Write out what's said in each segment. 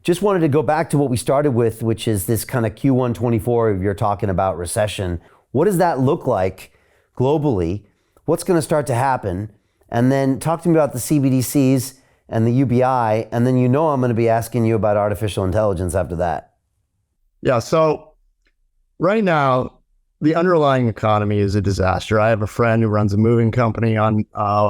Just wanted to go back to what we started with, which is this kind of Q1 24, you're talking about recession. What does that look like globally? What's going to start to happen? And then talk to me about the CBDCs and the UBI, and then I'm going to be asking you about artificial intelligence after that. Yeah, so right now, the underlying economy is a disaster. I have a friend who runs a moving company on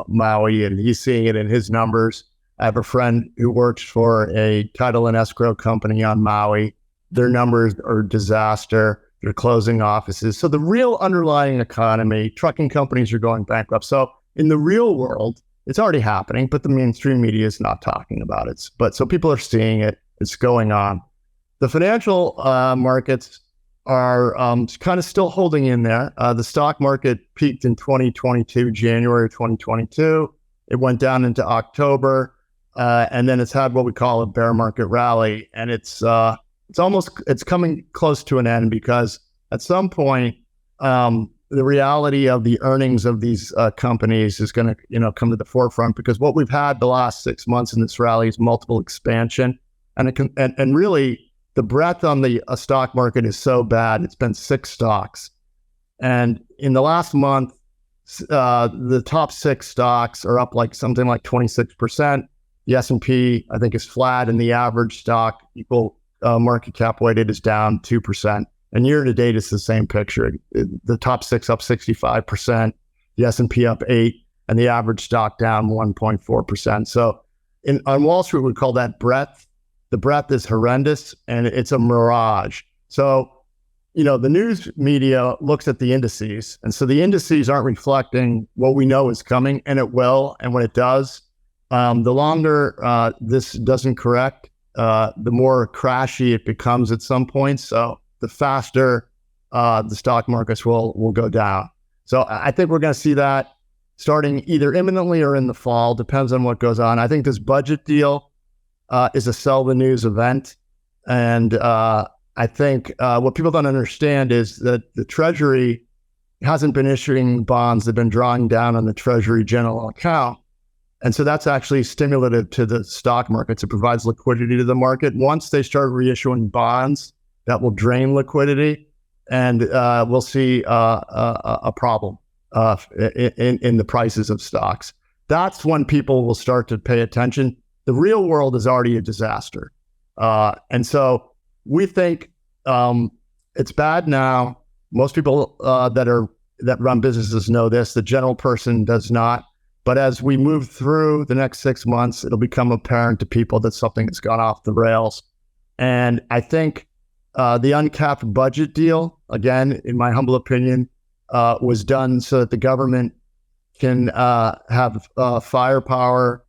Maui, and he's seeing it in his numbers. I have a friend who works for a title and escrow company on Maui. Their numbers are disaster. They're closing offices. So the real underlying economy, trucking companies are going bankrupt. So in the real world, it's already happening, but the mainstream media is not talking about it. But so people are seeing it. It's going on. The financial markets are kind of still holding in there. The stock market peaked in 2022, January 2022. It went down into October, and then it's had what we call a bear market rally, and it's coming close to an end because at some point the reality of the earnings of these companies is going to come to the forefront, because what we've had the last 6 months in this rally is multiple expansion, and really the breadth on the stock market is so bad. It's been 6 stocks. And in the last month, the top 6 stocks are up something like 26%. The S&P, I think, is flat, and the average stock equal market cap weighted is down 2%. And year to date, it's the same picture. The top 6 up 65%, the S&P up 8%, and the average stock down 1.4%. So on Wall Street, we call that breadth. The breadth is horrendous, and it's a mirage. So, the news media looks at the indices, and so the indices aren't reflecting what we know is coming, and it will. And when it does, the longer this doesn't correct, the more crashy it becomes at some point. So the faster the stock markets will go down. So I think we're going to see that starting either imminently or in the fall. Depends on what goes on. I think this budget deal is a sell the news event. And I think what people don't understand is that the Treasury hasn't been issuing bonds. They've been drawing down on the Treasury general account. And so that's actually stimulative to the stock markets. It provides liquidity to the market. Once they start reissuing bonds, that will drain liquidity, and we'll see a problem in the prices of stocks. That's when people will start to pay attention. The real world is already a disaster. And so we think it's bad now. Most people that run businesses know this. The general person does not. But as we move through the next 6 months, it'll become apparent to people that something has gone off the rails. And I think the uncapped budget deal, again, in my humble opinion, was done so that the government can have firepower,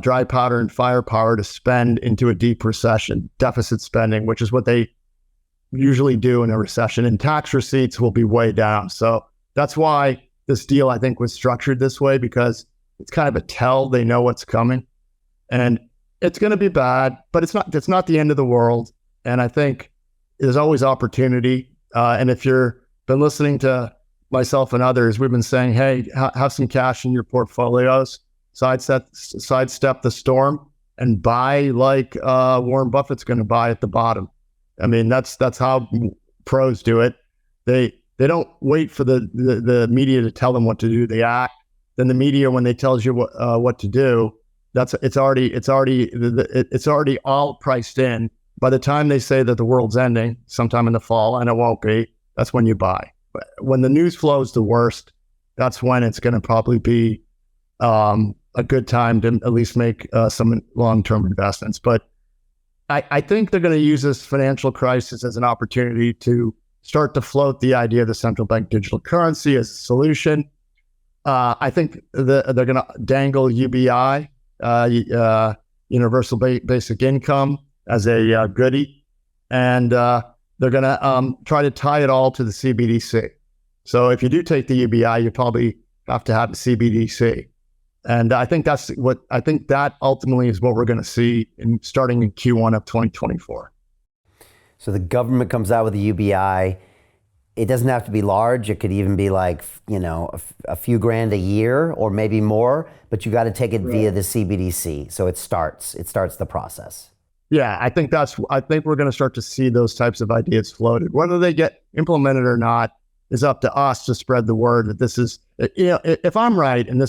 dry powder and firepower to spend into a deep recession, deficit spending, which is what they usually do in a recession. And tax receipts will be way down. So that's why this deal, I think, was structured this way, because it's kind of a tell. They know what's coming, and it's going to be bad, but it's not the end of the world. And I think there's always opportunity. And if you've been listening to myself and others, we've been saying, hey, have some cash in your portfolios, sidestep the storm, and buy like Warren Buffett's going to buy at the bottom. I mean, that's how pros do it. They don't wait for the media to tell them what to do. They act. Then the media, when they tells you what to do, it's already all priced in. By the time they say that the world's ending sometime in the fall, and it won't be, that's when you buy. But when the news flow is the worst, that's when it's going to probably be a good time to at least make some long-term investments. But I think they're going to use this financial crisis as an opportunity to start to float the idea of the central bank digital currency as a solution. I think they're going to dangle UBI, universal basic income, as a goodie, and they're going to try to tie it all to the CBDC. So if you do take the UBI, you probably have to have the CBDC, and I think that ultimately is what we're going to see starting in Q1 of 2024. So the government comes out with a UBI. It doesn't have to be large. It could even be like, a few grand a year or maybe more, but you got to take it via the CBDC. So it starts the process. Yeah, I think we're going to start to see those types of ideas floated. Whether they get implemented or not is up to us to spread the word that this is, if I'm right and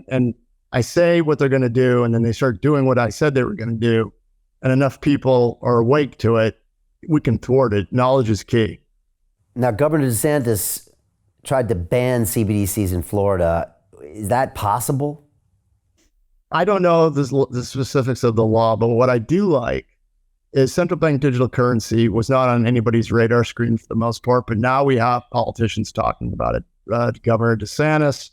and I say what they're going to do, and then they start doing what I said they were going to do, and enough people are awake to it, we can thwart it. Knowledge is key. Now, Governor DeSantis tried to ban CBDCs in Florida. Is that possible? I don't know the specifics of the law, but what I do like is central bank digital currency was not on anybody's radar screen for the most part, but now we have politicians talking about it. Governor DeSantis,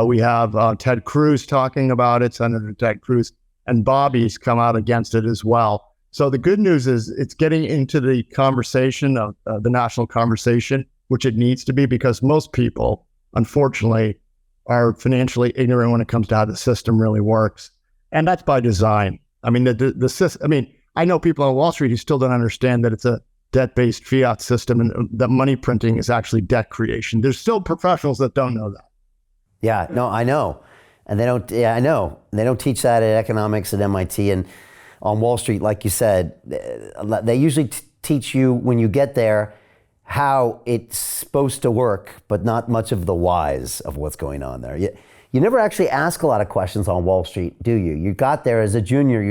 we have Ted Cruz talking about it, Senator Ted Cruz, and Bobby's come out against it as well. So the good news is it's getting into the conversation of the national conversation, which it needs to be, because most people, unfortunately, are financially ignorant when it comes to how the system really works. And that's by design. I mean, the system, I mean, I know people on Wall Street who still don't understand that it's a debt-based fiat system and that money printing is actually debt creation. There's still professionals that don't know that. Yeah, no, I know. And they don't, I know. They don't teach that at economics at MIT and on Wall Street, like you said. They usually teach you when you get there how it's supposed to work, but not much of the whys of what's going on there. You never actually ask a lot of questions on Wall Street, do you? You got there as a junior,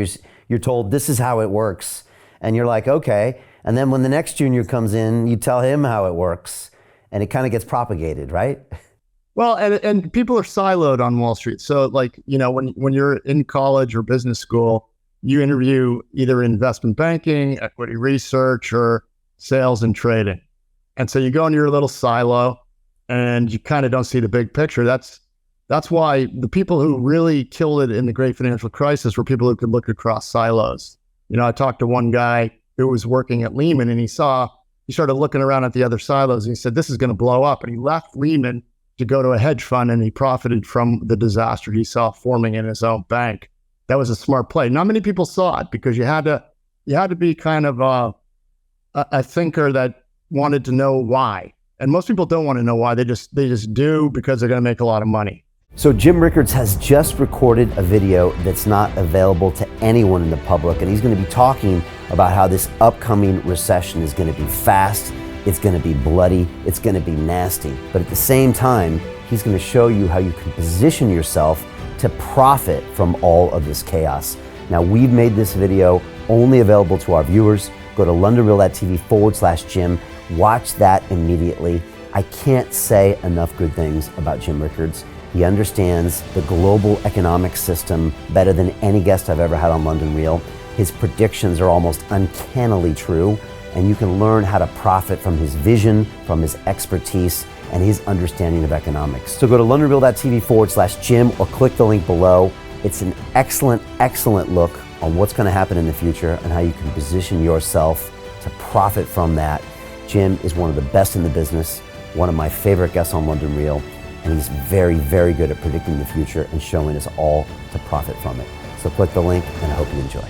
you're told this is how it works. And you're like, okay. And then when the next junior comes in, you tell him how it works. And it kind of gets propagated, right? Well, and people are siloed on Wall Street. So like, when you're in college or business school, you interview either investment banking, equity research, or sales and trading. And so you go into your little silo and you kind of don't see the big picture. That's why the people who really killed it in the great financial crisis were people who could look across silos. I talked to one guy who was working at Lehman, and he started looking around at the other silos, and he said, this is going to blow up. And he left Lehman to go to a hedge fund, and he profited from the disaster he saw forming in his own bank. That was a smart play. Not many people saw it because you had to be kind of a thinker that wanted to know why. And most people don't want to know why. They just do because they're going to make a lot of money. So Jim Rickards has just recorded a video that's not available to anyone in the public, and he's going to be talking about how this upcoming recession is going to be fast, it's going to be bloody, it's going to be nasty. But at the same time, he's going to show you how you can position yourself to profit from all of this chaos. Now, we've made this video only available to our viewers. Go to londonreal.tv/Jim. Watch that immediately. I can't say enough good things about Jim Rickards. He understands the global economic system better than any guest I've ever had on London Real. His predictions are almost uncannily true, and you can learn how to profit from his vision, from his expertise, and his understanding of economics. So go to londonreal.tv/Jim or click the link below. It's an excellent, excellent look on what's going to happen in the future and how you can position yourself to profit from that. Jim is one of the best in the business, one of my favorite guests on London Real, and he's very, very good at predicting the future and showing us all to profit from it. So click the link, and I hope you enjoy.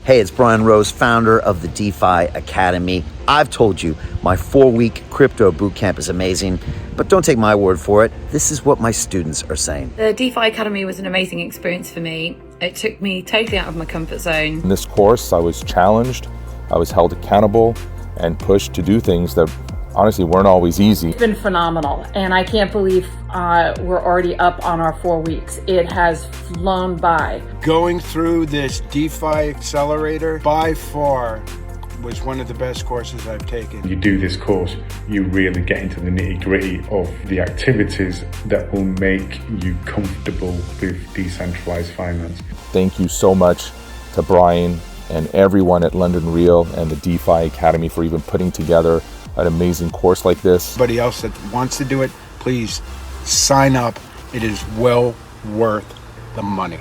Hey, it's Brian Rose, founder of the DeFi Academy. I've told you my 4-week crypto bootcamp is amazing, but don't take my word for it. This is what my students are saying. The DeFi Academy was an amazing experience for me. It took me totally out of my comfort zone. In this course, I was challenged, I was held accountable, and pushed to do things that honestly weren't always easy. It's been phenomenal, and I can't believe we're already up on our 4 weeks. It has flown by. Going through this DeFi accelerator by far was one of the best courses I've taken. You do this course, you really get into the nitty-gritty of the activities that will make you comfortable with decentralized finance. Thank you so much to Brian and everyone at London Real and the DeFi Academy for even putting together an amazing course like this. Anybody else that wants to do it, please sign up. It is well worth the money.